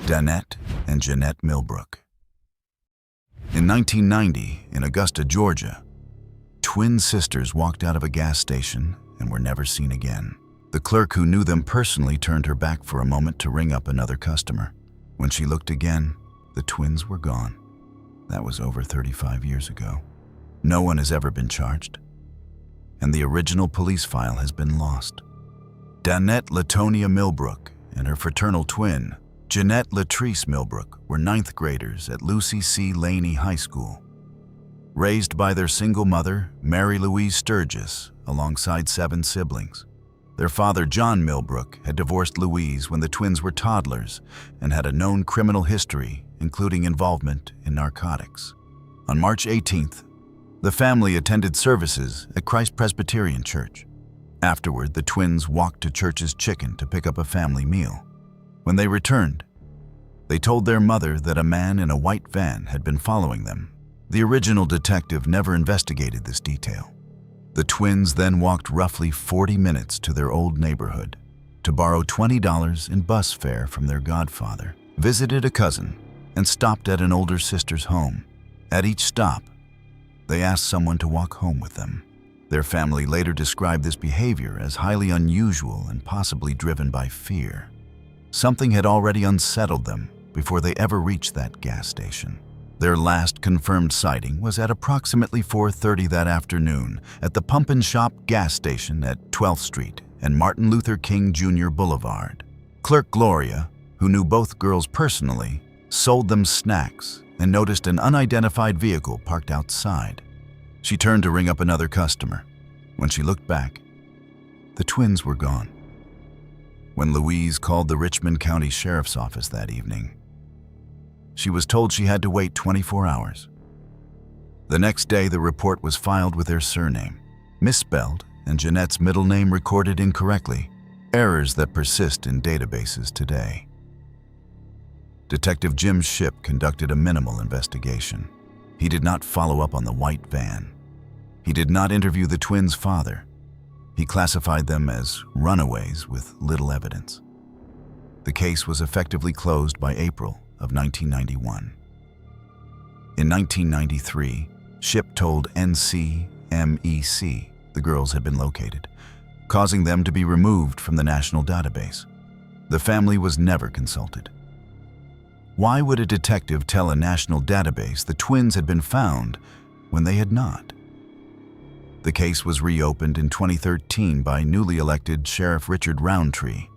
Danette and Jeanette Millbrook. In 1990, in Augusta, Georgia, twin sisters walked out of a gas station and were never seen again. The clerk who knew them personally turned her back for a moment to ring up another customer. When she looked again, the twins were gone. That was over 35 years ago. No one has ever been charged, and the original police file has been lost. Danette Latonia Millbrook and her fraternal twin, Jeanette Latrice Millbrook, were 9th graders at Lucy C. Laney High School. Raised by their single mother, Mary Louise Sturgis, alongside 7 siblings. Their father, John Millbrook, had divorced Louise when the twins were toddlers and had a known criminal history, including involvement in narcotics. On March 18th, the family attended services at Christ Presbyterian Church. Afterward, the twins walked to Church's Chicken to pick up a family meal. When they returned, they told their mother that a man in a white van had been following them. The original detective never investigated this detail. The twins then walked roughly 40 minutes to their old neighborhood to borrow $20 in bus fare from their godfather, visited a cousin, and stopped at an older sister's home. At each stop, they asked someone to walk home with them. Their family later described this behavior as highly unusual and possibly driven by fear. Something had already unsettled them before they ever reached that gas station. Their last confirmed sighting was at approximately 4:30 that afternoon at the Pump and Shop gas station at 12th Street and Martin Luther King Jr. Boulevard. Clerk Gloria, who knew both girls personally, sold them snacks and noticed an unidentified vehicle parked outside. She turned to ring up another customer. When she looked back, the twins were gone. When Louise called the Richmond County Sheriff's Office that evening, she was told she had to wait 24 hours. The next day, the report was filed with their surname misspelled and Jeanette's middle name recorded incorrectly, errors that persist in databases today. Detective Jim Shipp conducted a minimal investigation. He did not follow up on the white van. He did not interview the twins' father. He classified them as runaways with little evidence. The case was effectively closed by April of 1991. In 1993, Shipp told NCMEC the girls had been located, causing them to be removed from the national database. The family was never consulted. Why would a detective tell a national database the twins had been found when they had not? The case was reopened in 2013 by newly elected Sheriff Richard Roundtree,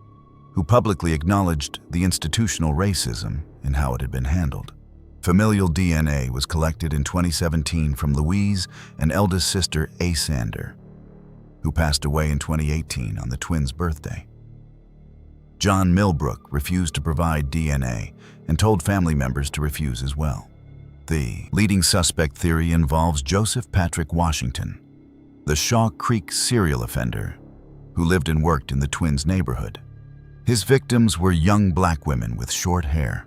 who publicly acknowledged the institutional racism in how it had been handled. Familial DNA was collected in 2017 from Louise and eldest sister A. Sander, who passed away in 2018 on the twins' birthday. John Millbrook refused to provide DNA and told family members to refuse as well. The leading suspect theory involves Joseph Patrick Washington, the Shaw Creek serial offender who lived and worked in the twins' neighborhood. His victims were young black women with short hair,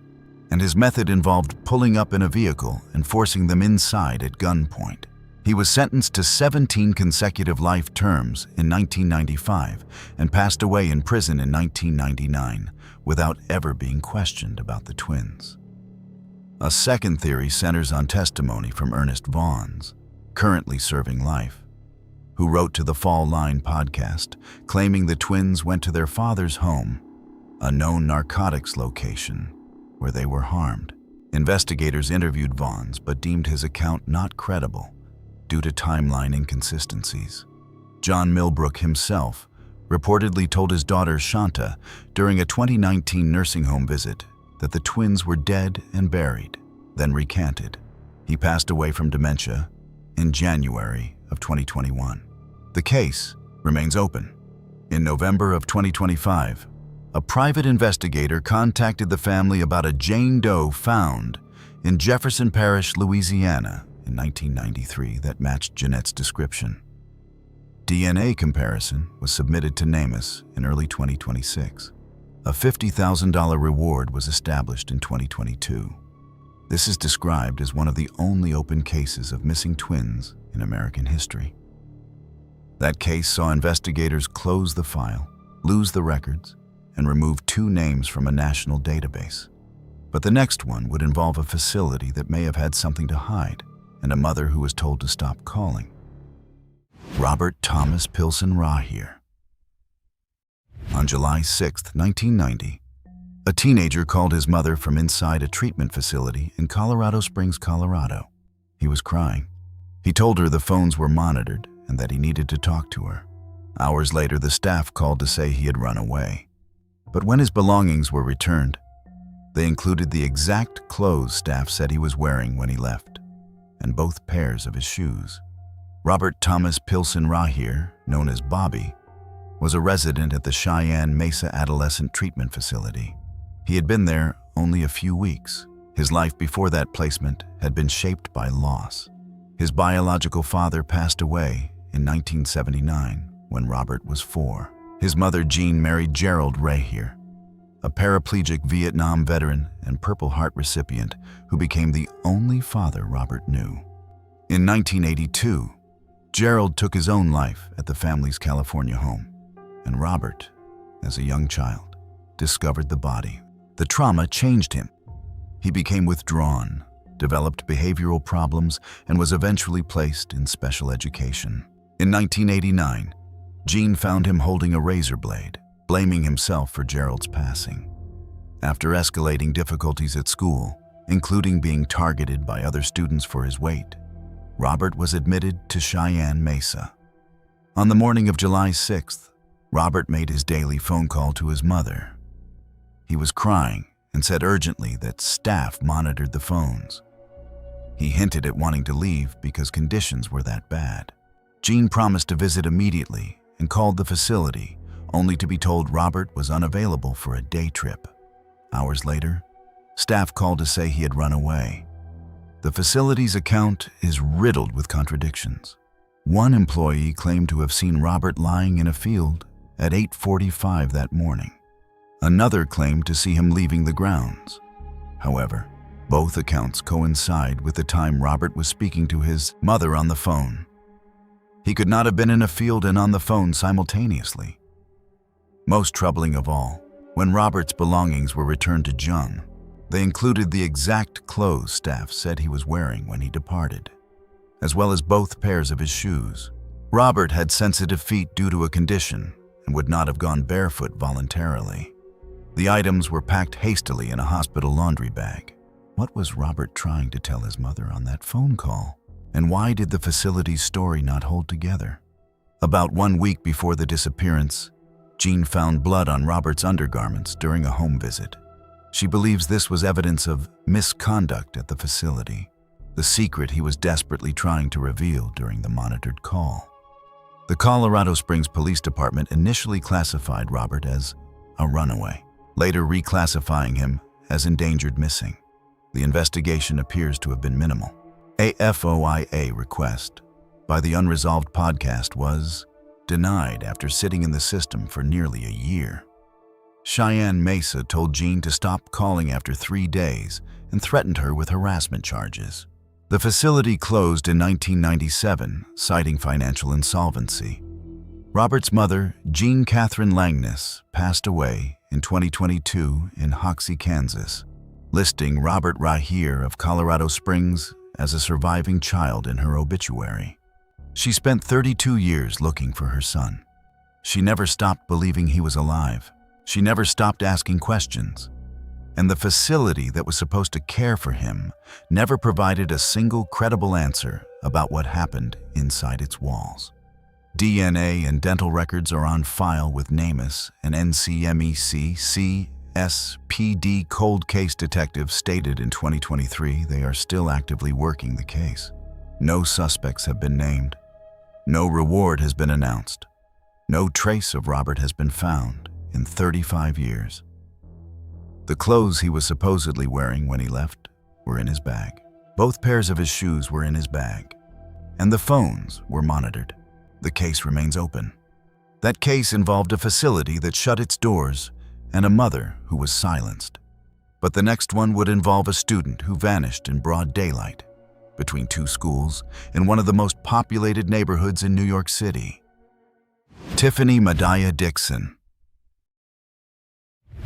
and his method involved pulling up in a vehicle and forcing them inside at gunpoint. He was sentenced to 17 consecutive life terms in 1995 and passed away in prison in 1999 without ever being questioned about the twins. A second theory centers on testimony from Ernest Vaughns, currently serving life, who wrote to the Fall Line podcast, claiming the twins went to their father's home, a known narcotics location, where they were harmed. Investigators interviewed Vaughns but deemed his account not credible due to timeline inconsistencies. John Millbrook himself reportedly told his daughter Shanta during a 2019 nursing home visit that the twins were dead and buried, then recanted. He passed away from dementia in January of 2021. The case remains open. In November of 2025, a private investigator contacted the family about a Jane Doe found in Jefferson Parish, Louisiana in 1993 that matched Jeanette's description. DNA comparison was submitted to NamUs in early 2026. A $50,000 reward was established in 2022. This is described as one of the only open cases of missing twins in American history. That case saw investigators close the file, lose the records, and remove 2 names from a national database. But the next one would involve a facility that may have had something to hide, and a mother who was told to stop calling. Robert Thomas Pilson Rahir. On July 6, 1990, a teenager called his mother from inside a treatment facility in Colorado Springs, Colorado. He was crying. He told her the phones were monitored and that he needed to talk to her. Hours later, the staff called to say he had run away. But when his belongings were returned, they included the exact clothes staff said he was wearing when he left, and both pairs of his shoes. Robert Thomas Pilson Rahir, known as Bobby, was a resident at the Cheyenne Mesa Adolescent Treatment Facility. He had been there only a few weeks. His life before that placement had been shaped by loss. His biological father passed away in 1979 when Robert was 4. His mother, Jean, married Gerald Rahir, a paraplegic Vietnam veteran and Purple Heart recipient who became the only father Robert knew. In 1982, Gerald took his own life at the family's California home, and Robert, as a young child, discovered the body. The trauma changed him. He became withdrawn, developed behavioral problems, and was eventually placed in special education. In 1989, Jean found him holding a razor blade, blaming himself for Gerald's passing. After escalating difficulties at school, including being targeted by other students for his weight, Robert was admitted to Cheyenne Mesa. On the morning of July 6th, Robert made his daily phone call to his mother. He was crying and said urgently that staff monitored the phones. He hinted at wanting to leave because conditions were that bad. Jean promised to visit immediately and called the facility, only to be told Robert was unavailable for a day trip. Hours later, staff called to say he had run away. The facility's account is riddled with contradictions. One employee claimed to have seen Robert lying in a field at 8:45 that morning. Another claimed to see him leaving the grounds. However, both accounts coincide with the time Robert was speaking to his mother on the phone. He could not have been in a field and on the phone simultaneously. Most troubling of all, when Robert's belongings were returned to Jung, they included the exact clothes staff said he was wearing when he departed, as well as both pairs of his shoes. Robert had sensitive feet due to a condition and would not have gone barefoot voluntarily. The items were packed hastily in a hospital laundry bag. What was Robert trying to tell his mother on that phone call? And why did the facility's story not hold together? About 1 week before the disappearance, Jean found blood on Robert's undergarments during a home visit. She believes this was evidence of misconduct at the facility, the secret he was desperately trying to reveal during the monitored call. The Colorado Springs Police Department initially classified Robert as a runaway, later reclassifying him as endangered missing. The investigation appears to have been minimal. A FOIA request by the Unresolved podcast was denied after sitting in the system for nearly a year. Cheyenne Mesa told Jean to stop calling after 3 days and threatened her with harassment charges. The facility closed in 1997, citing financial insolvency. Robert's mother, Jean Catherine Langness, passed away in 2022 in Hoxie, Kansas, listing Robert Rahir of Colorado Springs as a surviving child in her obituary. She spent 32 years looking for her son. She never stopped believing he was alive. She never stopped asking questions. And the facility that was supposed to care for him never provided a single credible answer about what happened inside its walls. DNA and dental records are on file with NamUs, and NCMEC CSPD cold case detectives stated in 2023 they are still actively working the case. No suspects have been named. No reward has been announced. No trace of Robert has been found in 35 years. The clothes he was supposedly wearing when he left were in his bag. Both pairs of his shoes were in his bag. And the phones were monitored. The case remains open. That case involved a facility that shut its doors and a mother who was silenced. But the next one would involve a student who vanished in broad daylight between 2 schools in one of the most populated neighborhoods in New York City. Tiffany Madiah Dixon.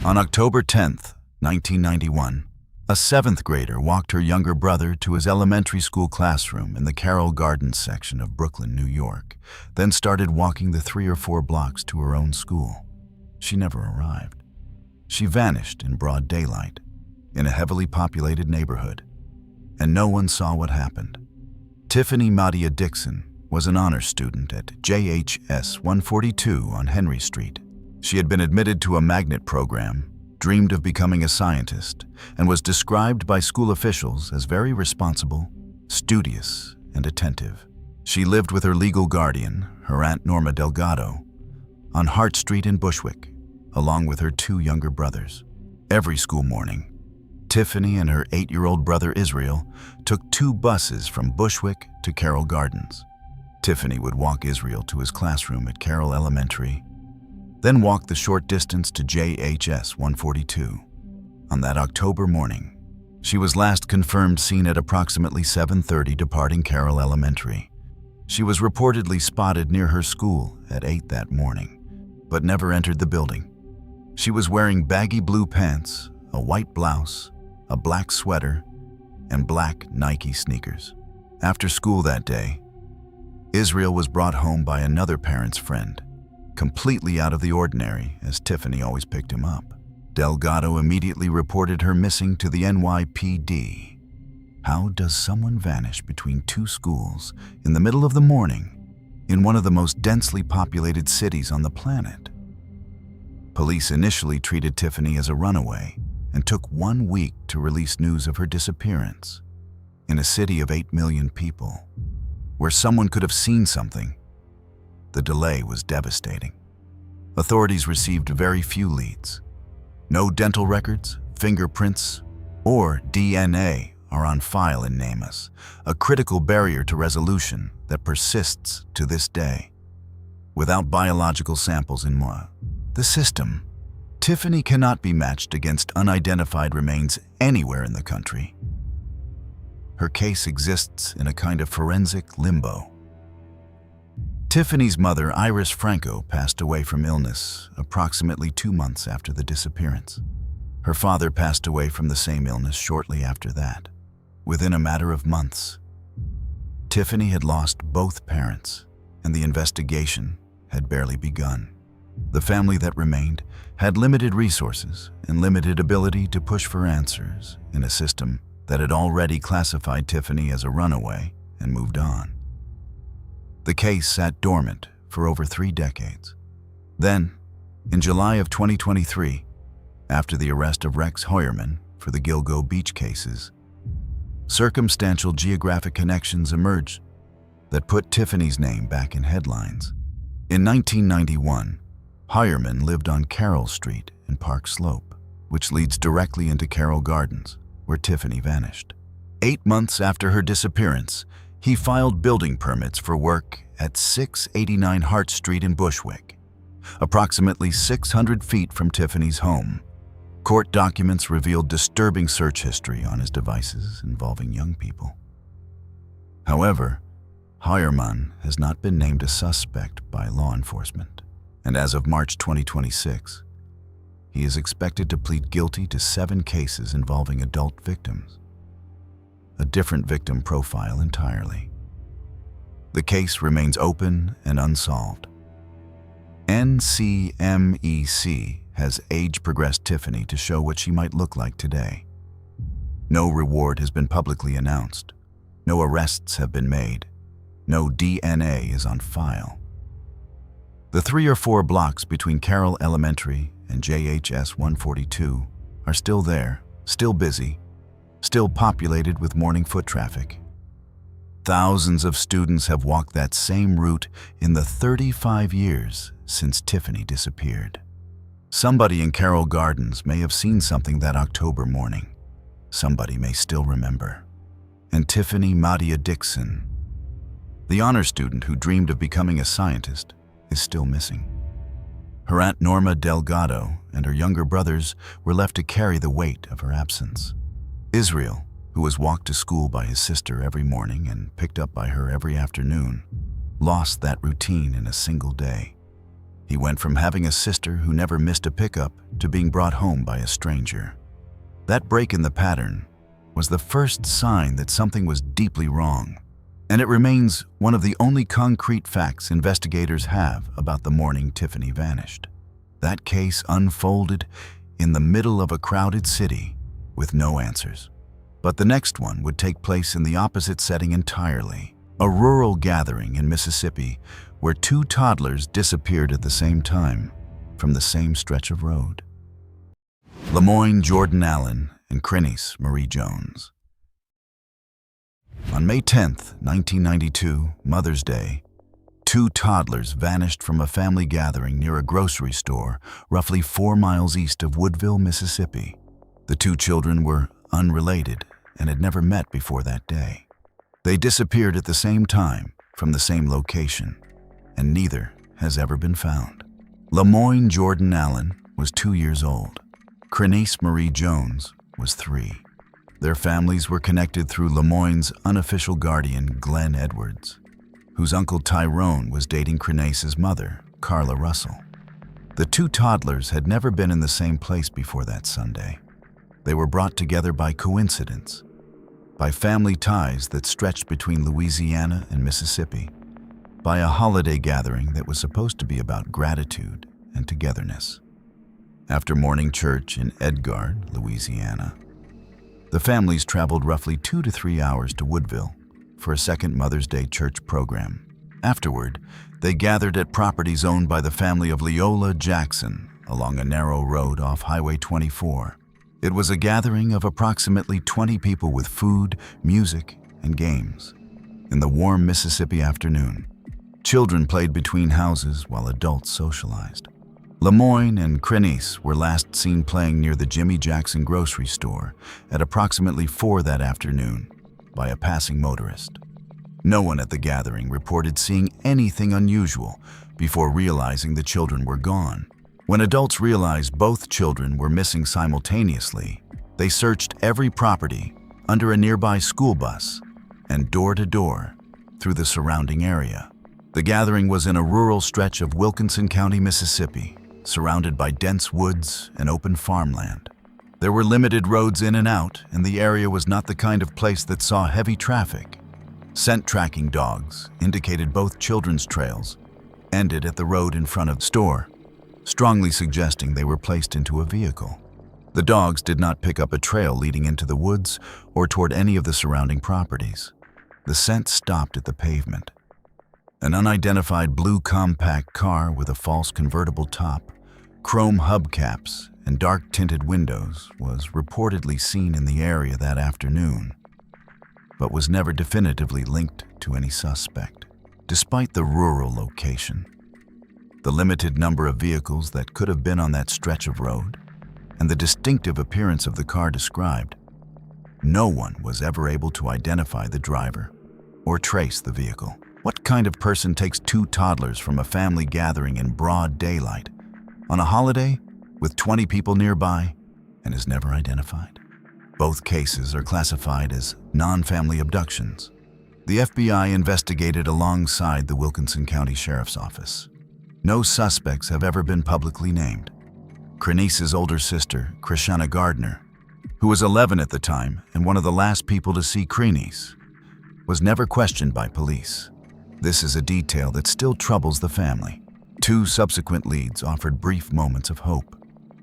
On October 10, 1991, A seventh grader walked her younger brother to his elementary school classroom in the Carroll Gardens section of Brooklyn, New York, then started walking the 3 or 4 blocks to her own school. She never arrived. She vanished in broad daylight, in a heavily populated neighborhood, and no one saw what happened. Tiffany Madia Dixon was an honors student at JHS 142 on Henry Street. She had been admitted to a magnet program, dreamed of becoming a scientist, and was described by school officials as very responsible, studious, and attentive. She lived with her legal guardian, her Aunt Norma Delgado, on Hart Street in Bushwick, along with her 2 younger brothers. Every school morning, Tiffany and her 8-year-old brother Israel took 2 buses from Bushwick to Carroll Gardens. Tiffany would walk Israel to his classroom at Carroll Elementary, then walk the short distance to JHS 142. On that October morning, she was last confirmed seen at approximately 7:30 departing Carroll Elementary. She was reportedly spotted near her school at 8 that morning, but never entered the building. She was wearing baggy blue pants, a white blouse, a black sweater, and black Nike sneakers. After school that day, Israel was brought home by another parent's friend, completely out of the ordinary, as Tiffany always picked him up. Delgado immediately reported her missing to the NYPD. How does someone vanish between 2 schools in the middle of the morning in one of the most densely populated cities on the planet? Police initially treated Tiffany as a runaway and took 1 week to release news of her disappearance. In a city of 8 million people, where someone could have seen something, the delay was devastating. Authorities received very few leads. No dental records, fingerprints, or DNA are on file in NamUs, a critical barrier to resolution that persists to this day. Without biological samples in the system, Tiffany cannot be matched against unidentified remains anywhere in the country. Her case exists in a kind of forensic limbo. Tiffany's mother, Iris Franco, passed away from illness approximately 2 months after the disappearance. Her father passed away from the same illness shortly after that. Within a matter of months, Tiffany had lost both parents, and the investigation had barely begun. The family that remained had limited resources and limited ability to push for answers in a system that had already classified Tiffany as a runaway and moved on. The case sat dormant for over 3 decades. Then, in July of 2023, after the arrest of Rex Heuermann for the Gilgo Beach cases, circumstantial geographic connections emerged that put Tiffany's name back in headlines. In 1991, Heuermann lived on Carroll Street in Park Slope, which leads directly into Carroll Gardens, where Tiffany vanished. 8 months after her disappearance, he filed building permits for work at 689 Hart Street in Bushwick, approximately 600 feet from Tiffany's home. Court documents revealed disturbing search history on his devices involving young people. However, Heuermann has not been named a suspect by law enforcement, and as of March 2026, he is expected to plead guilty to 7 cases involving adult victims. A different victim profile entirely. The case remains open and unsolved. NCMEC has age-progressed Tiffany to show what she might look like today. No reward has been publicly announced. No arrests have been made. No DNA is on file. The 3 or 4 blocks between Carroll Elementary and JHS 142 are still there, still busy, still populated with morning foot traffic. Thousands of students have walked that same route in the 35 years since Tiffany disappeared. Somebody in Carroll Gardens may have seen something that October morning. Somebody may still remember. And Tiffany Madia Dixon, the honor student who dreamed of becoming a scientist, is still missing. Her Aunt Norma Delgado and her younger brothers were left to carry the weight of her absence. Israel, who was walked to school by his sister every morning and picked up by her every afternoon, lost that routine in a single day. He went from having a sister who never missed a pickup to being brought home by a stranger. That break in the pattern was the first sign that something was deeply wrong, and it remains one of the only concrete facts investigators have about the morning Tiffany vanished. That case unfolded in the middle of a crowded city with no answers. But the next one would take place in the opposite setting entirely, a rural gathering in Mississippi where two toddlers disappeared at the same time from the same stretch of road. Lemoyne Jordan Allen and Crinice Marie Jones. On May 10, 1992, Mother's Day, two toddlers vanished from a family gathering near a grocery store roughly 4 miles east of Woodville, Mississippi. The two children were unrelated and had never met before that day. They disappeared at the same time from the same location, and neither has ever been found. Lemoyne Jordan Allen was 2 years old. Crinice Marie Jones was 3. Their families were connected through Lemoyne's unofficial guardian, Glenn Edwards, whose uncle Tyrone was dating Crinice's mother, Carla Russell. The two toddlers had never been in the same place before that Sunday. They were brought together by coincidence, by family ties that stretched between Louisiana and Mississippi, by a holiday gathering that was supposed to be about gratitude and togetherness. After morning church in Edgard, Louisiana, the families traveled roughly 2 to 3 hours to Woodville for a second Mother's Day church program. Afterward, they gathered at properties owned by the family of Leola Jackson along a narrow road off Highway 24. It was a gathering of approximately 20 people with food, music, and games. In the warm Mississippi afternoon, children played between houses while adults socialized. Lemoyne and Crinice were last seen playing near the Jimmy Jackson grocery store at approximately 4 that afternoon by a passing motorist. No one at the gathering reported seeing anything unusual before realizing the children were gone. When adults realized both children were missing simultaneously, they searched every property, under a nearby school bus, and door to door through the surrounding area. The gathering was in a rural stretch of Wilkinson County, Mississippi, surrounded by dense woods and open farmland. There were limited roads in and out, and the area was not the kind of place that saw heavy traffic. Scent tracking dogs indicated both children's trails ended at the road in front of the store, strongly suggesting they were placed into a vehicle. The dogs did not pick up a trail leading into the woods or toward any of the surrounding properties. The scent stopped at the pavement. An unidentified blue compact car with a false convertible top, chrome hubcaps, and dark-tinted windows was reportedly seen in the area that afternoon, but was never definitively linked to any suspect. Despite the rural location, the limited number of vehicles that could have been on that stretch of road, and the distinctive appearance of the car described, no one was ever able to identify the driver or trace the vehicle. What kind of person takes two toddlers from a family gathering in broad daylight on a holiday with 20 people nearby and is never identified? Both cases are classified as non-family abductions. The FBI investigated alongside the Wilkinson County Sheriff's Office. No suspects have ever been publicly named. Crinice's older sister, Krishana Gardner, who was 11 at the time and one of the last people to see Crinice, was never questioned by police. This is a detail that still troubles the family. 2 subsequent leads offered brief moments of hope.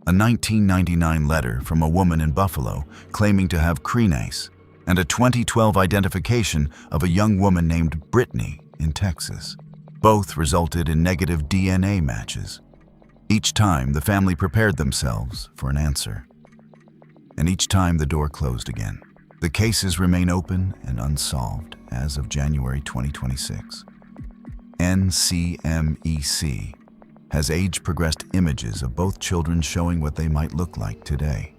A 1999 letter from a woman in Buffalo claiming to have Crinice, and a 2012 identification of a young woman named Brittany in Texas. Both resulted in negative DNA matches. Each time, the family prepared themselves for an answer. And each time, the door closed again. The cases remain open and unsolved as of January 2026. NCMEC has age-progressed images of both children showing what they might look like today.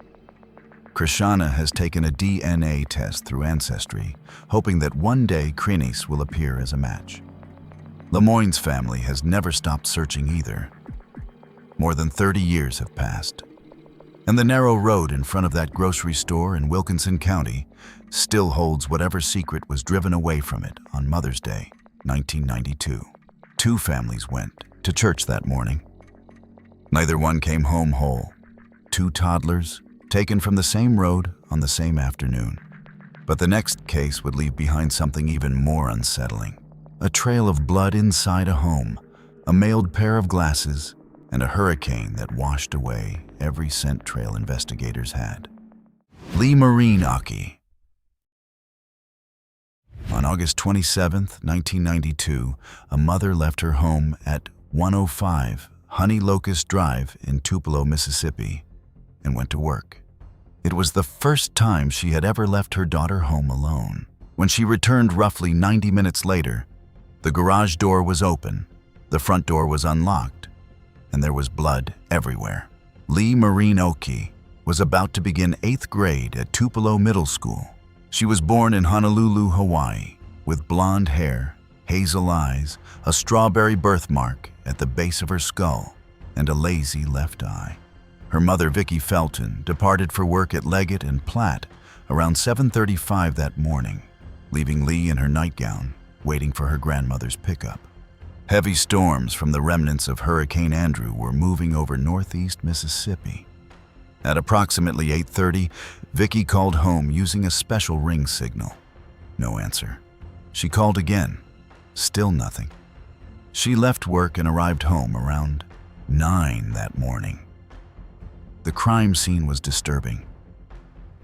Krishana has taken a DNA test through Ancestry, hoping that one day Crinice will appear as a match. Lemoyne's family has never stopped searching either. More than 30 years have passed, and the narrow road in front of that grocery store in Wilkinson County still holds whatever secret was driven away from it on Mother's Day, 1992. 2 families went to church that morning. Neither one came home whole. 2 toddlers taken from the same road on the same afternoon. But the next case would leave behind something even more unsettling. A trail of blood inside a home, a mailed pair of glasses, and a hurricane that washed away every scent trail investigators had. Lee Marine Aki. On August 27, 1992, a mother left her home at 105 Honey Locust Drive in Tupelo, Mississippi, and went to work. It was the first time she had ever left her daughter home alone. When she returned roughly 90 minutes later, the garage door was open, the front door was unlocked, and there was blood everywhere. Lee Marine Oki was about to begin 8th grade at Tupelo Middle School. She was born in Honolulu, Hawaii, with blonde hair, hazel eyes, a strawberry birthmark at the base of her skull, and a lazy left eye. Her mother, Vicki Felton, departed for work at Leggett and Platt around 7:35 that morning, leaving Lee in her nightgown, waiting for her grandmother's pickup. Heavy storms from the remnants of Hurricane Andrew were moving over northeast Mississippi. At approximately 8:30, Vicki called home using a special ring signal. No answer. She called again. Still nothing. She left work and arrived home around 9 that morning. The crime scene was disturbing.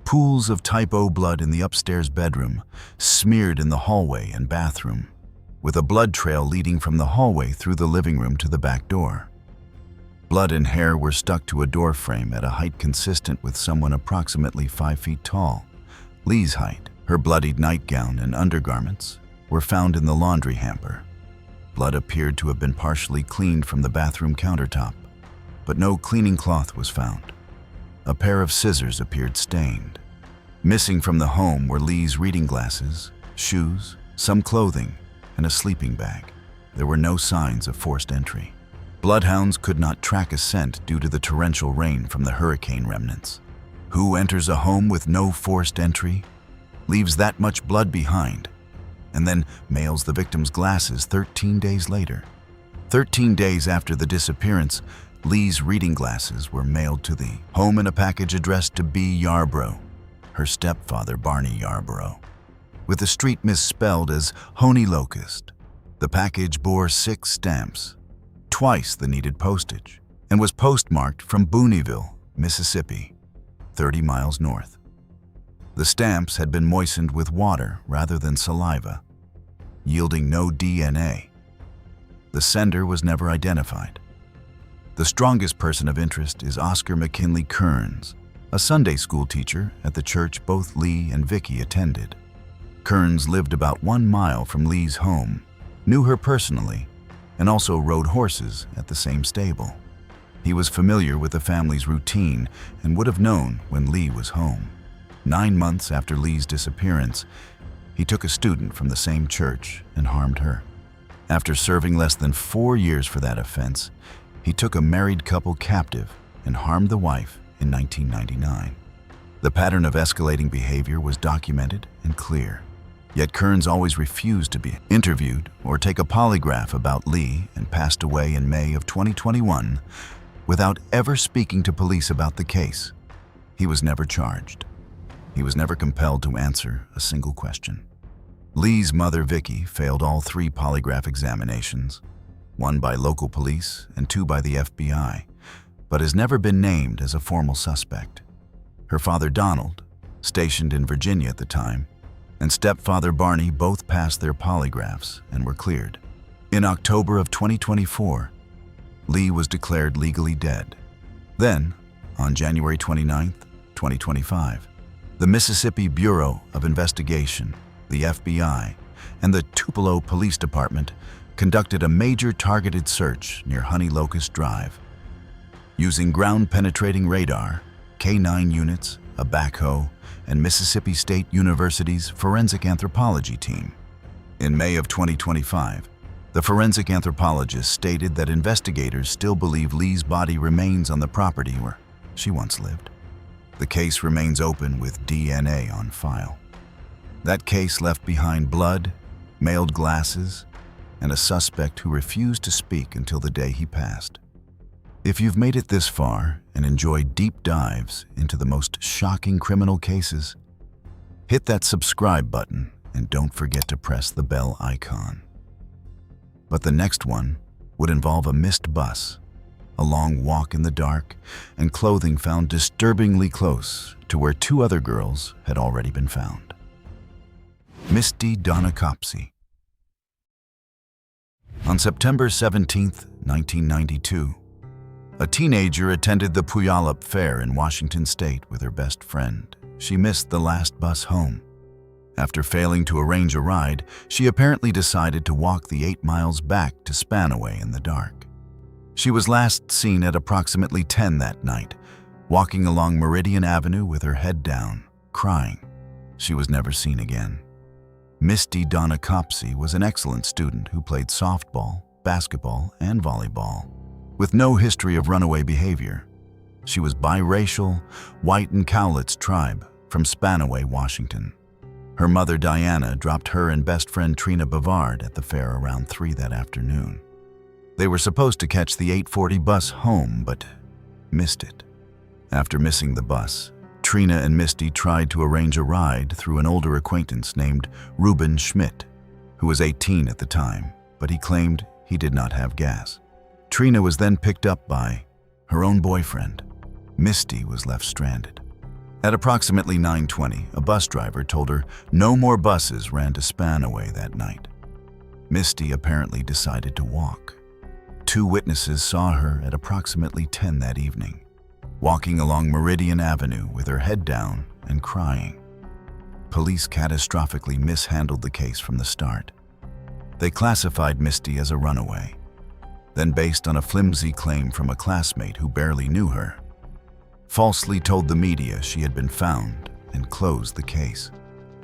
Pools of type O blood in the upstairs bedroom, smeared in the hallway and bathroom, with a blood trail leading from the hallway through the living room to the back door. Blood and hair were stuck to a door frame at a height consistent with someone approximately 5 feet tall, Lee's height. Her bloodied nightgown and undergarments were found in the laundry hamper. Blood appeared to have been partially cleaned from the bathroom countertop, but no cleaning cloth was found. A pair of scissors appeared stained. Missing from the home were Lee's reading glasses, shoes, some clothing, and a sleeping bag. There were no signs of forced entry. Bloodhounds could not track a scent due to the torrential rain from the hurricane remnants. Who enters a home with no forced entry, leaves that much blood behind, and then mails the victim's glasses 13 days later? 13 days after the disappearance, Lee's reading glasses were mailed to the home in a package addressed to B. Yarborough, her stepfather Barney Yarborough, with the street misspelled as Honey Locust. The package bore 6 stamps, twice the needed postage, and was postmarked from Booneyville, Mississippi, 30 miles north. The stamps had been moistened with water rather than saliva, yielding no DNA. The sender was never identified. The strongest person of interest is Oscar McKinley Kearns, a Sunday school teacher at the church both Lee and Vicki attended. Kearns lived about 1 mile from Lee's home, knew her personally, and also rode horses at the same stable. He was familiar with the family's routine and would have known when Lee was home. 9 months after Lee's disappearance, he took a student from the same church and harmed her. After serving less than 4 years for that offense, he took a married couple captive and harmed the wife in 1999. The pattern of escalating behavior was documented and clear. Yet Kearns always refused to be interviewed or take a polygraph about Lee and passed away in May of 2021 without ever speaking to police about the case. He was never charged. He was never compelled to answer a single question. Lee's mother, Vicki, failed all 3 polygraph examinations, 1 by local police and 2 by the FBI, but has never been named as a formal suspect. Her father, Donald, stationed in Virginia at the time, and stepfather Barney both passed their polygraphs and were cleared. In October of 2024, Lee was declared legally dead. Then, on January 29, 2025, the Mississippi Bureau of Investigation, the FBI, and the Tupelo Police Department conducted a major targeted search near Honey Locust Drive. Using ground-penetrating radar, K-9 units, a backhoe, and Mississippi State University's forensic anthropology team. In May of 2025, the forensic anthropologist stated that investigators still believe Lee's body remains on the property where she once lived. The case remains open with DNA on file. That case left behind blood, mailed glasses, and a suspect who refused to speak until the day he passed. If you've made it this far and enjoyed deep dives into the most shocking criminal cases, hit that subscribe button and don't forget to press the bell icon. But the next one would involve a missed bus, a long walk in the dark, and clothing found disturbingly close to where two other girls had already been found. Misty Donacopsey. On September 17, 1992, a teenager attended the Puyallup Fair in Washington State with her best friend. She missed the last bus home. After failing to arrange a ride, she apparently decided to walk the 8 miles back to Spanaway in the dark. She was last seen at approximately 10 that night, walking along Meridian Avenue with her head down, crying. She was never seen again. Misty Donacopsey was an excellent student who played softball, basketball, and volleyball, with no history of runaway behavior. She was biracial, white and Cowlitz tribe from Spanaway, Washington. Her mother, Diana, dropped her and best friend Trina Bavard at the fair around 3 that afternoon. They were supposed to catch the 8:40 bus home, but missed it. After missing the bus, Trina and Misty tried to arrange a ride through an older acquaintance named Reuben Schmidt, who was 18 at the time, but he claimed he did not have gas. Trina was then picked up by her own boyfriend. Misty was left stranded. At approximately 9:20, a bus driver told her no more buses ran to Spanaway that night. Misty apparently decided to walk. 2 witnesses saw her at approximately 10 that evening, walking along Meridian Avenue with her head down and crying. Police catastrophically mishandled the case from the start. They classified Misty as a runaway, then based on a flimsy claim from a classmate who barely knew her, falsely told the media she had been found and closed the case.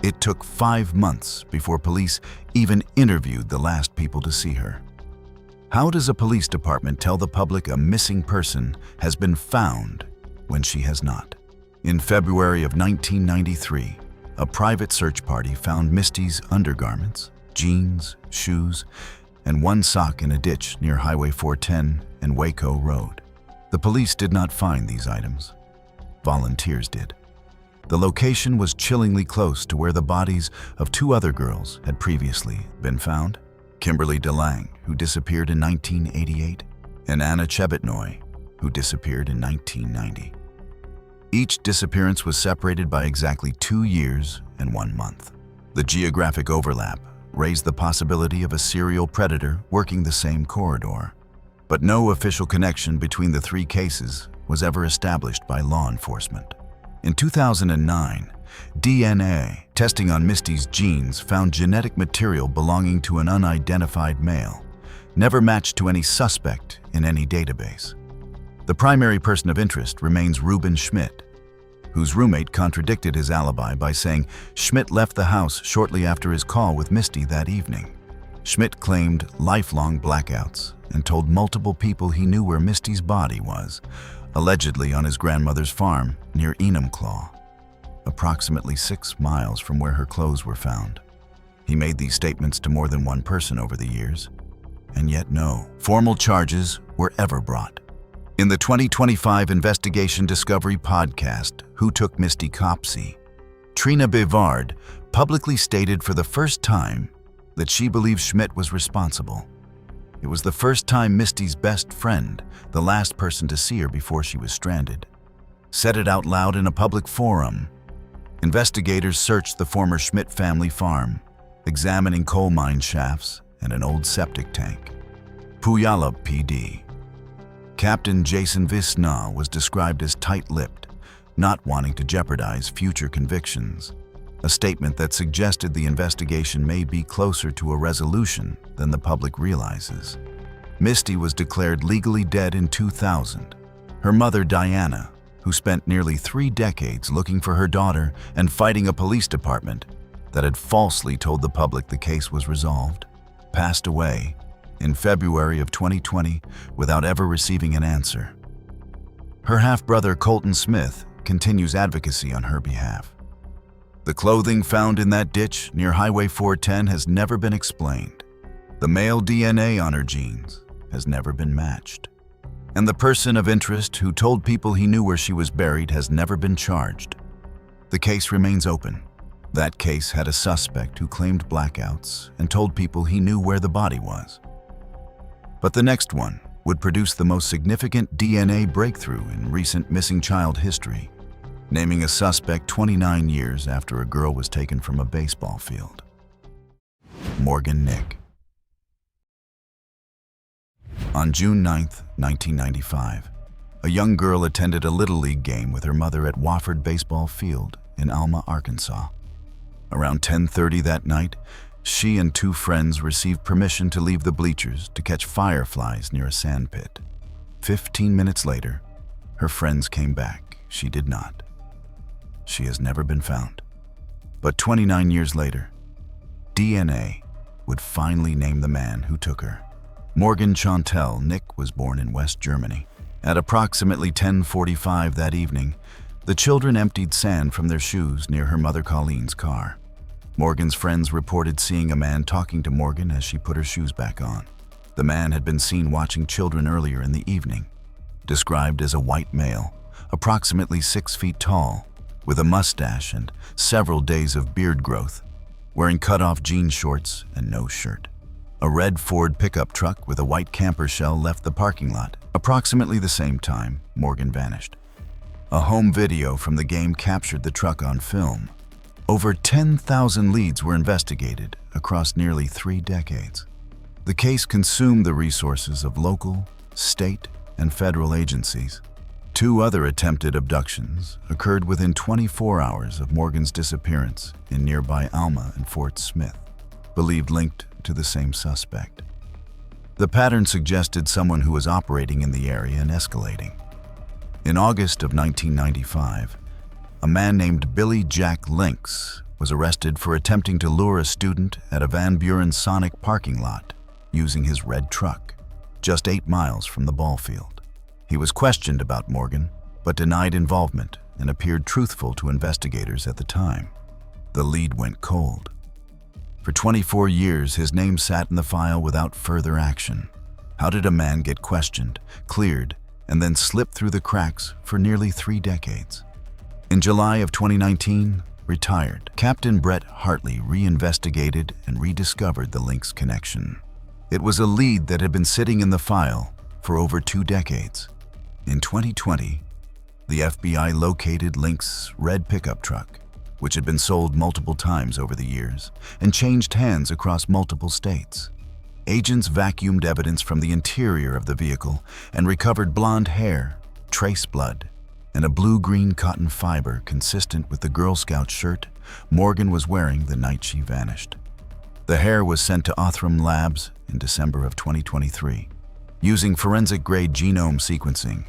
It took 5 months before police even interviewed the last people to see her. How does a police department tell the public a missing person has been found when she has not? In February of 1993, a private search party found Misty's undergarments, jeans, shoes, and 1 sock in a ditch near Highway 410 and Waco Road. The police did not find these items. Volunteers did. The location was chillingly close to where the bodies of 2 other girls had previously been found: Kimberly DeLange, who disappeared in 1988, and Anna Chebetnoy, who disappeared in 1990. Each disappearance was separated by exactly 2 years and 1 month. The geographic overlap raised the possibility of a serial predator working the same corridor, but no official connection between the 3 cases was ever established by law enforcement. In 2009, DNA testing on Misty's genes found genetic material belonging to an unidentified male, never matched to any suspect in any database. The primary person of interest remains Reuben Schmidt, whose roommate contradicted his alibi by saying Schmidt left the house shortly after his call with Misty that evening. Schmidt claimed lifelong blackouts and told multiple people he knew where Misty's body was, allegedly on his grandmother's farm near Enumclaw, approximately 6 miles from where her clothes were found. He made these statements to more than 1 person over the years, and yet no formal charges were ever brought. In the 2025 Investigation Discovery podcast, Who Took Misty Copsey?, Trina Bavard publicly stated for the first time that she believes Schmidt was responsible. It was the first time Misty's best friend, the last person to see her before she was stranded, said it out loud in a public forum. Investigators searched the former Schmidt family farm, examining coal mine shafts and an old septic tank. Puyallup PD. Captain Jason Visna was described as tight-lipped, not wanting to jeopardize future convictions, a statement that suggested the investigation may be closer to a resolution than the public realizes. Misty was declared legally dead in 2000. Her mother, Diana, who spent nearly 3 decades looking for her daughter and fighting a police department that had falsely told the public the case was resolved, passed away in February of 2020 without ever receiving an answer. Her half-brother, Colton Smith, continues advocacy on her behalf. The clothing found in that ditch near Highway 410 has never been explained. The male DNA on her jeans has never been matched. And the person of interest who told people he knew where she was buried has never been charged. The case remains open. That case had a suspect who claimed blackouts and told people he knew where the body was. But the next one would produce the most significant DNA breakthrough in recent missing child history, naming a suspect 29 years after a girl was taken from a baseball field. Morgan Nick. On June 9, 1995, a young girl attended a Little League game with her mother at Wofford Baseball Field in Alma, Arkansas. Around 10:30 that night, she and two friends received permission to leave the bleachers to catch fireflies near a sand pit. 15 minutes later, her friends came back. She did not. She has never been found. But 29 years later, DNA would finally name the man who took her. Morgan Chantel Nick was born in West Germany. At approximately 10:45 that evening, the children emptied sand from their shoes near her mother Colleen's car. Morgan's friends reported seeing a man talking to Morgan as she put her shoes back on. The man had been seen watching children earlier in the evening, described as a white male, approximately 6 feet tall, with a mustache and several days of beard growth, wearing cut-off jean shorts and no shirt. A red Ford pickup truck with a white camper shell left the parking lot. Approximately the same time, Morgan vanished. A home video from the game captured the truck on film. Over 10,000 leads were investigated across nearly 3 decades. The case consumed the resources of local, state, and federal agencies. 2 other attempted abductions occurred within 24 hours of Morgan's disappearance in nearby Alma and Fort Smith, believed linked to the same suspect. The pattern suggested someone who was operating in the area and escalating. In August of 1995, a man named Billy Jack Lynx was arrested for attempting to lure a student at a Van Buren Sonic parking lot using his red truck, just 8 miles from the ball field. He was questioned about Morgan, but denied involvement and appeared truthful to investigators at the time. The lead went cold. For 24 years, his name sat in the file without further action. How did a man get questioned, cleared, and then slip through the cracks for nearly 3 decades? In July of 2019, retired Captain Brett Hartley reinvestigated and rediscovered the Lynx connection. It was a lead that had been sitting in the file for over 2 decades. In 2020, the FBI located Lynx's red pickup truck, which had been sold multiple times over the years and changed hands across multiple states. Agents vacuumed evidence from the interior of the vehicle and recovered blonde hair, trace blood, and a blue-green cotton fiber consistent with the Girl Scout shirt Morgan was wearing the night she vanished. The hair was sent to Othram Labs in December of 2023. Using forensic-grade genome sequencing,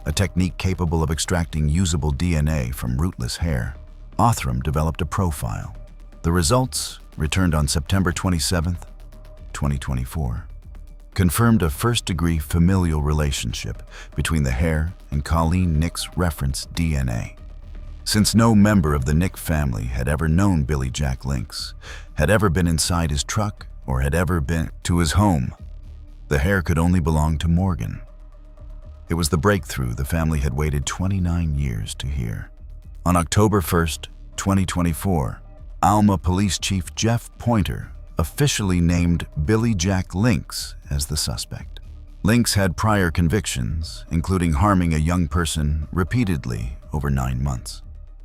a technique capable of extracting usable DNA from rootless hair, Othram developed a profile. The results, returned on September 27, 2024, confirmed a first-degree familial relationship between the hair and Colleen Nick's reference DNA. Since no member of the Nick family had ever known Billy Jack Lynx, had ever been inside his truck, or had ever been to his home, the hair could only belong to Morgan. It was the breakthrough the family had waited 29 years to hear. On October 1st, 2024, Alma Police Chief Jeff Pointer officially named Billy Jack Lynx as the suspect. Lynx had prior convictions, including harming a young person repeatedly over 9 months.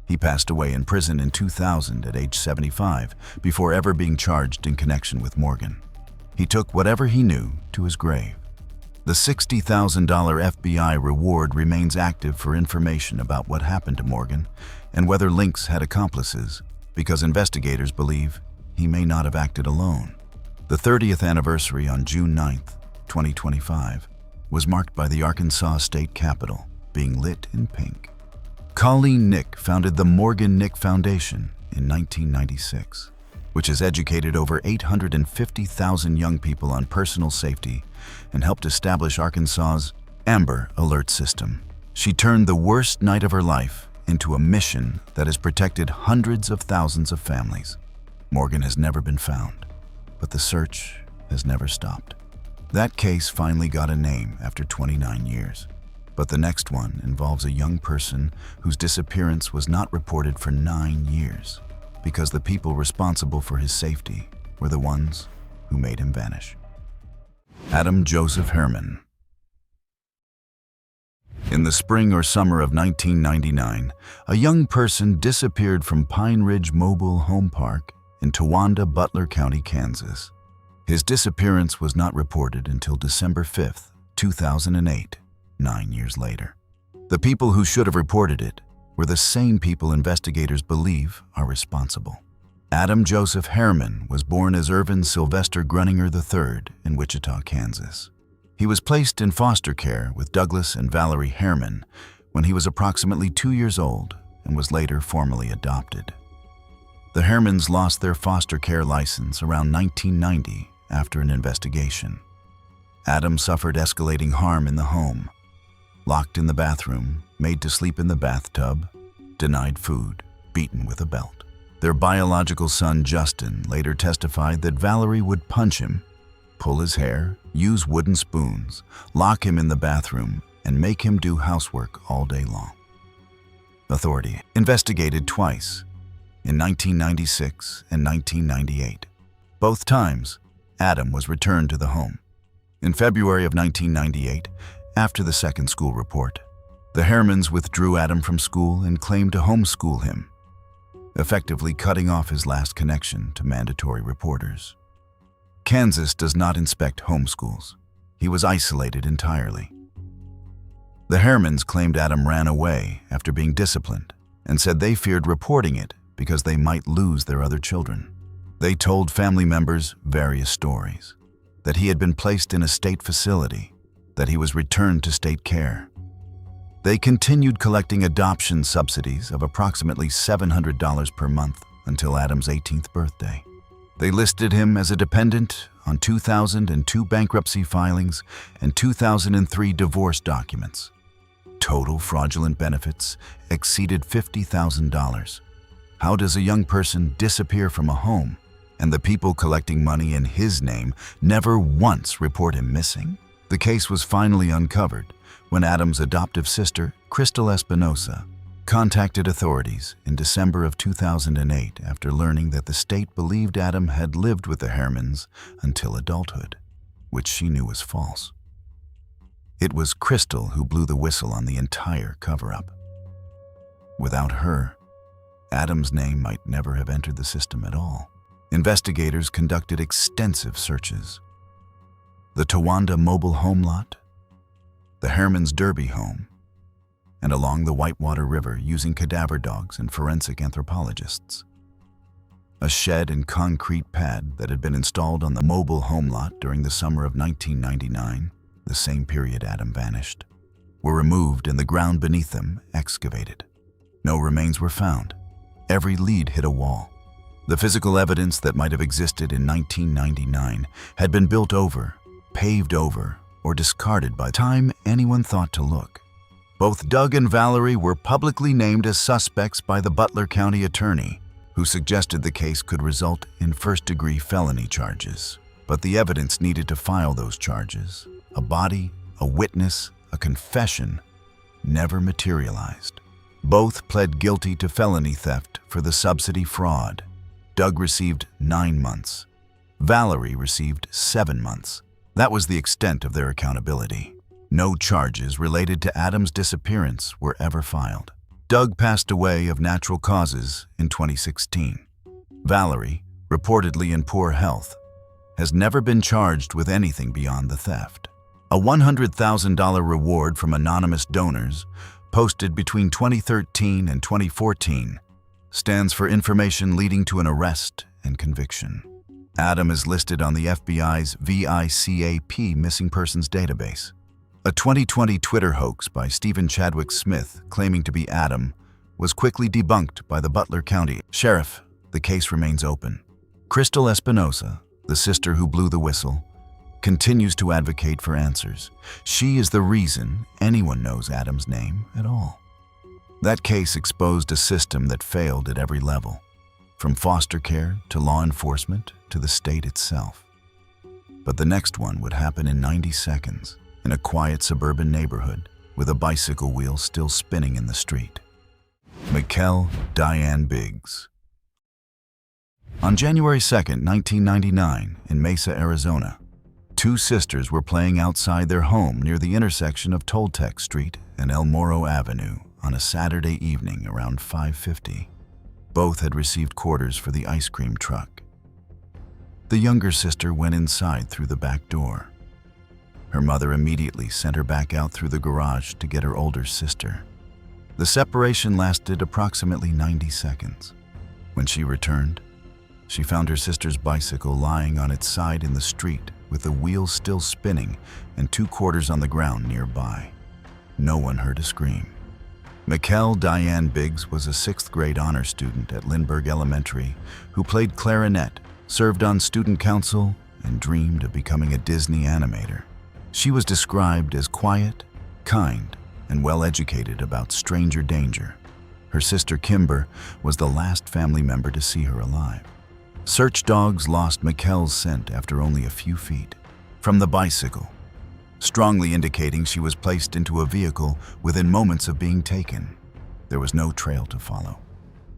He passed away in prison in 2000 at age 75 before ever being charged in connection with Morgan. He took whatever he knew to his grave. The $60,000 FBI reward remains active for information about what happened to Morgan and whether Lynx had accomplices, because investigators believe he may not have acted alone. The 30th anniversary on June 9, 2025, was marked by the Arkansas State Capitol being lit in pink. Colleen Nick founded the Morgan Nick Foundation in 1996, which has educated over 850,000 young people on personal safety and helped establish Arkansas's Amber Alert system. She turned the worst night of her life into a mission that has protected hundreds of thousands of families. Morgan has never been found, but the search has never stopped. That case finally got a name after 29 years. But the next one involves a young person whose disappearance was not reported for 9 years because the people responsible for his safety were the ones who made him vanish. Adam Joseph Herman. In the spring or summer of 1999, a young person disappeared from Pine Ridge Mobile Home Park in Towanda, Butler County, Kansas. His disappearance was not reported until December 5, 2008, 9 years later. The people who should have reported it were the same people investigators believe are responsible. Adam Joseph Herman was born as Irvin Sylvester Grunninger III in Wichita, Kansas. He was placed in foster care with Douglas and Valerie Herman when he was approximately 2 years old and was later formally adopted. The Hermans lost their foster care license around 1990 after an investigation. Adam suffered escalating harm in the home, locked in the bathroom, made to sleep in the bathtub, denied food, beaten with a belt. Their biological son, Justin, later testified that Valerie would punch him, pull his hair, use wooden spoons, lock him in the bathroom, and make him do housework all day long. Authority investigated twice, in 1996 and 1998. Both times, Adam was returned to the home. In February of 1998, after the second school report, the Hermans withdrew Adam from school and claimed to homeschool him, effectively cutting off his last connection to mandatory reporters. Kansas does not inspect homeschools. He was isolated entirely. The Hermans claimed Adam ran away after being disciplined and said they feared reporting it because they might lose their other children. They told family members various stories, that he had been placed in a state facility, that he was returned to state care. They continued collecting adoption subsidies of approximately $700 per month until Adam's 18th birthday. They listed him as a dependent on 2002 bankruptcy filings and 2003 divorce documents. Total fraudulent benefits exceeded $50,000. How does a young person disappear from a home and the people collecting money in his name never once report him missing? The case was finally uncovered when Adam's adoptive sister, Crystal Espinosa, contacted authorities in December of 2008 after learning that the state believed Adam had lived with the Hermans until adulthood, which she knew was false. It was Crystal who blew the whistle on the entire cover-up. Without her, Adam's name might never have entered the system at all. Investigators conducted extensive searches. The Towanda mobile home lot, the Hermans' Derby home, and along the Whitewater River using cadaver dogs and forensic anthropologists. A shed and concrete pad that had been installed on the mobile home lot during the summer of 1999, the same period Adam vanished, were removed and the ground beneath them excavated. No remains were found. Every lead hit a wall. The physical evidence that might have existed in 1999 had been built over, paved over, or discarded by the time anyone thought to look. Both Doug and Valerie were publicly named as suspects by the Butler County attorney, who suggested the case could result in first-degree felony charges. But the evidence needed to file those charges, a body, a witness, a confession, never materialized. Both pled guilty to felony theft for the subsidy fraud. Doug received 9 months. Valerie received 7 months. That was the extent of their accountability. No charges related to Adam's disappearance were ever filed. Doug passed away of natural causes in 2016. Valerie, reportedly in poor health, has never been charged with anything beyond the theft. A $100,000 reward from anonymous donors, posted between 2013 and 2014, stands for information leading to an arrest and conviction. Adam is listed on the FBI's VICAP missing persons database. A 2020 Twitter hoax by Stephen Chadwick Smith claiming to be Adam was quickly debunked by the Butler County Sheriff. The case remains open. Crystal Espinosa, the sister who blew the whistle, continues to advocate for answers. She is the reason anyone knows Adam's name at all. That case exposed a system that failed at every level, from foster care to law enforcement to the state itself. But the next one would happen in 90 seconds, in a quiet suburban neighborhood, with a bicycle wheel still spinning in the street. Mikkel Diane Biggs. On January 2nd, 1999, in Mesa, Arizona, two sisters were playing outside their home near the intersection of Toltec Street and El Morro Avenue on a Saturday evening around 5:50. Both had received quarters for the ice cream truck. The younger sister went inside through the back door. Her mother immediately sent her back out through the garage to get her older sister. The separation lasted approximately 90 seconds. When she returned, she found her sister's bicycle lying on its side in the street with the wheels still spinning and two quarters on the ground nearby. No one heard a scream. Mikkel Diane Biggs was a 6th grade honor student at Lindbergh Elementary who played clarinet, served on student council, and dreamed of becoming a Disney animator. She was described as quiet, kind, and well-educated about stranger danger. Her sister Kimber was the last family member to see her alive. Search dogs lost Mikkel's scent after only a few feet from the bicycle, strongly indicating she was placed into a vehicle within moments of being taken. There was no trail to follow,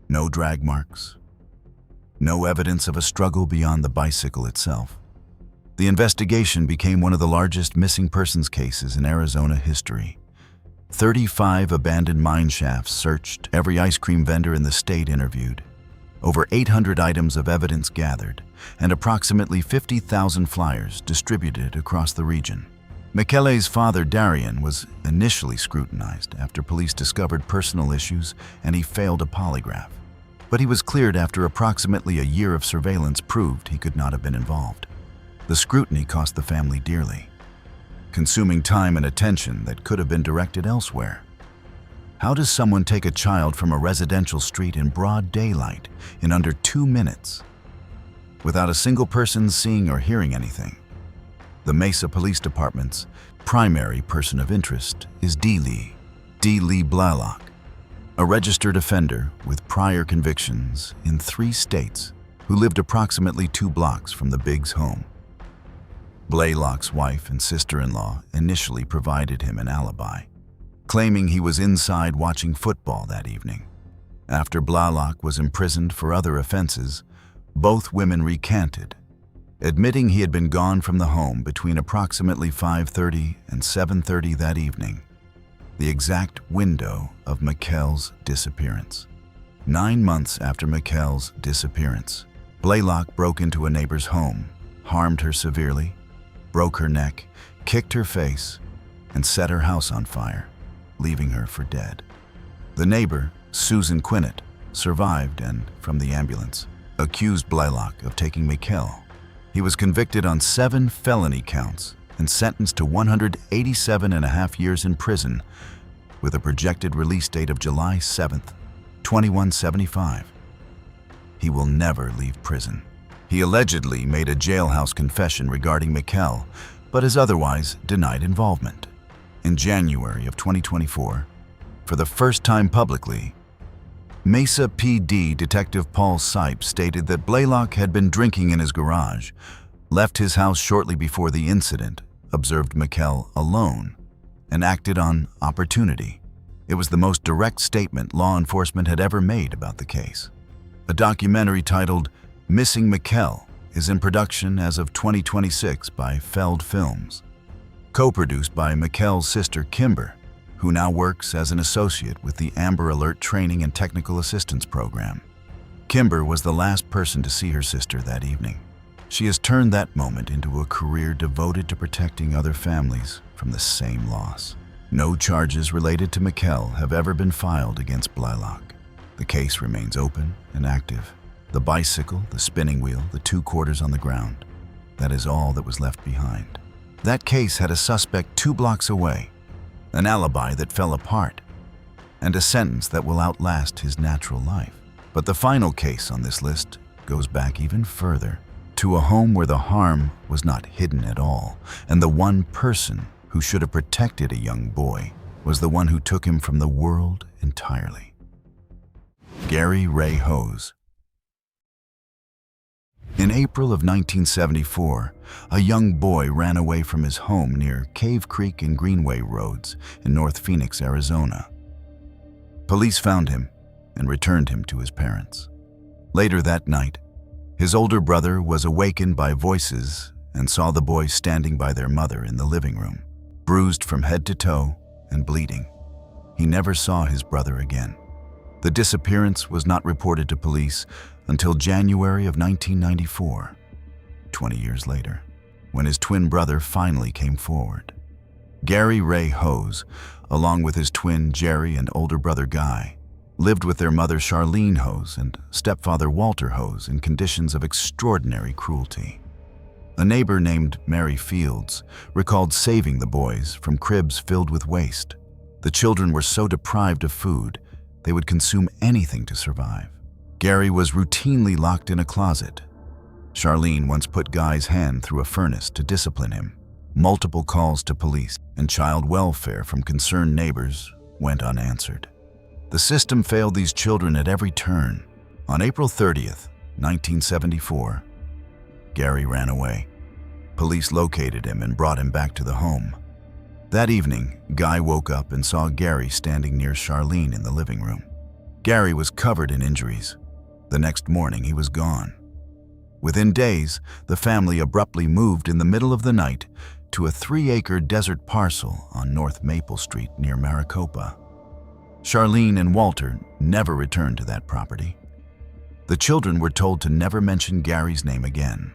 no drag marks, no evidence of a struggle beyond the bicycle itself. The investigation became one of the largest missing persons cases in Arizona history. 35 abandoned mine shafts searched, every ice cream vendor in the state interviewed, over 800 items of evidence gathered, and approximately 50,000 flyers distributed across the region. Mikkel's father, Darian, was initially scrutinized after police discovered personal issues and he failed a polygraph. But he was cleared after approximately a year of surveillance proved he could not have been involved. The scrutiny cost the family dearly, consuming time and attention that could have been directed elsewhere. How does someone take a child from a residential street in broad daylight in under 2 minutes without a single person seeing or hearing anything? The Mesa Police Department's primary person of interest is D. Lee Blaylock, a registered offender with prior convictions in 3 states who lived approximately 2 blocks from the Biggs home. Blaylock's wife and sister-in-law initially provided him an alibi, claiming he was inside watching football that evening. After Blaylock was imprisoned for other offenses, both women recanted, admitting he had been gone from the home between approximately 5:30 and 7:30 that evening, the exact window of Mikkel's disappearance. 9 months after Mikkel's disappearance, Blaylock broke into a neighbor's home, harmed her severely, broke her neck, kicked her face, and set her house on fire, leaving her for dead. The neighbor, Susan Quinnett, survived and, from the ambulance, accused Blaylock of taking Mikkel. He was convicted on 7 felony counts and sentenced to 187.5 years in prison with a projected release date of July 7th, 2175. He will never leave prison. He allegedly made a jailhouse confession regarding Mikkel, but has otherwise denied involvement. In January of 2024, for the first time publicly, Mesa PD Detective Paul Sipe stated that Blaylock had been drinking in his garage, left his house shortly before the incident, observed Mikkel alone, and acted on opportunity. It was the most direct statement law enforcement had ever made about the case. A documentary titled Missing Mikkel is in production as of 2026 by Feld Films, co-produced by Mikkel's sister Kimber, who now works as an associate with the Amber Alert Training and Technical Assistance Program. Kimber was the last person to see her sister that evening. She has turned that moment into a career devoted to protecting other families from the same loss. No charges related to Mikkel have ever been filed against Blaylock. The case remains open and active. The bicycle, the spinning wheel, the 2 quarters on the ground. That is all that was left behind. That case had a suspect 2 blocks away, an alibi that fell apart, and a sentence that will outlast his natural life. But the final case on this list goes back even further, to a home where the harm was not hidden at all, and the one person who should have protected a young boy was the one who took him from the world entirely. Gary Ray Hose. In April of 1974, a young boy ran away from his home near Cave Creek and Greenway Roads in North Phoenix, Arizona. Police found him and returned him to his parents. Later that night, his older brother was awakened by voices and saw the boy standing by their mother in the living room, bruised from head to toe and bleeding. He never saw his brother again. The disappearance was not reported to police until January of 1994, 20 years later, when his twin brother finally came forward. Gary Ray Hose, along with his twin Jerry and older brother Guy, lived with their mother Charlene Hose and stepfather Walter Hose in conditions of extraordinary cruelty. A neighbor named Mary Fields recalled saving the boys from cribs filled with waste. The children were so deprived of food, they would consume anything to survive. Gary was routinely locked in a closet. Charlene once put Guy's hand through a furnace to discipline him. Multiple calls to police and child welfare from concerned neighbors went unanswered. The system failed these children at every turn. On April 30th, 1974, Gary ran away. Police located him and brought him back to the home. That evening, Guy woke up and saw Gary standing near Charlene in the living room. Gary was covered in injuries. The next morning, he was gone. Within days, the family abruptly moved in the middle of the night to a 3-acre desert parcel on North Maple Street near Maricopa. Charlene and Walter never returned to that property. The children were told to never mention Gary's name again.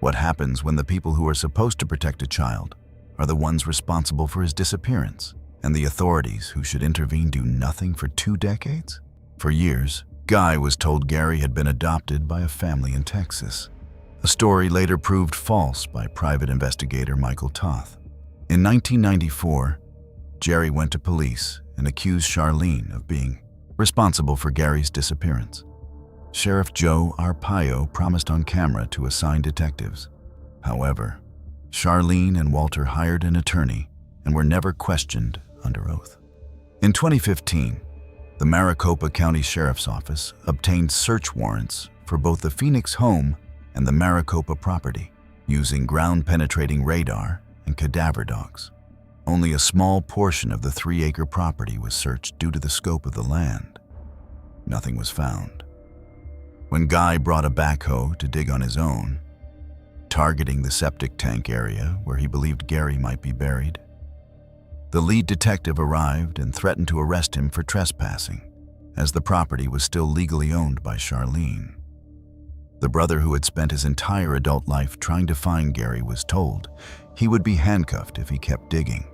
What happens when the people who are supposed to protect a child are the ones responsible for his disappearance, and the authorities who should intervene do nothing for 2 decades? For years, Guy was told Gary had been adopted by a family in Texas. A story later proved false by private investigator Michael Toth. In 1994, Jerry went to police and accused Charlene of being responsible for Gary's disappearance. Sheriff Joe Arpaio promised on camera to assign detectives. However, Charlene and Walter hired an attorney and were never questioned under oath. In 2015, the Maricopa County Sheriff's Office obtained search warrants for both the Phoenix home and the Maricopa property, using ground-penetrating radar and cadaver dogs. Only a small portion of the 3-acre property was searched due to the scope of the land. Nothing was found. When Guy brought a backhoe to dig on his own, targeting the septic tank area where he believed Gary might be buried, the lead detective arrived and threatened to arrest him for trespassing, as the property was still legally owned by Charlene. The brother who had spent his entire adult life trying to find Gary was told he would be handcuffed if he kept digging.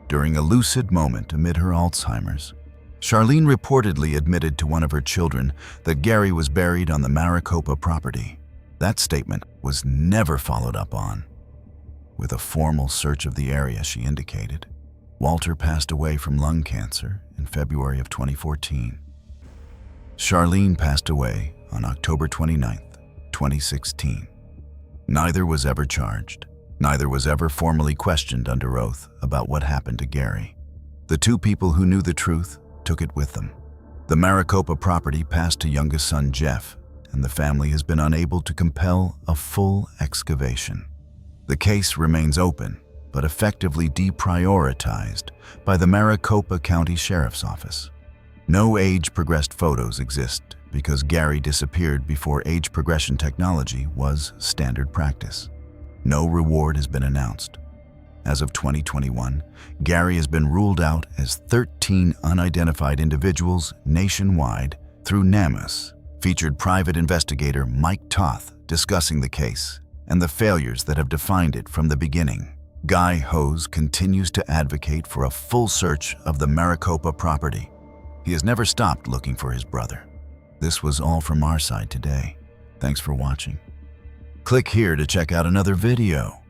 During a lucid moment amid her Alzheimer's, Charlene reportedly admitted to one of her children that Gary was buried on the Maricopa property. That statement was never followed up on. With a formal search of the area, she indicated. Walter passed away from lung cancer in February of 2014. Charlene passed away on October 29, 2016. Neither was ever charged. Neither was ever formally questioned under oath about what happened to Gary. The 2 people who knew the truth took it with them. The Maricopa property passed to youngest son Jeff, and the family has been unable to compel a full excavation. The case remains open, but effectively deprioritized by the Maricopa County Sheriff's Office. No age-progressed photos exist because Gary disappeared before age progression technology was standard practice. No reward has been announced. As of 2021, Gary has been ruled out as 13 unidentified individuals nationwide through NamUs, featured private investigator Mike Toth discussing the case and the failures that have defined it from the beginning. Guy Hose continues to advocate for a full search of the Maricopa property. He has never stopped looking for his brother. This was all from our side today. Thanks for watching. Click here to check out another video.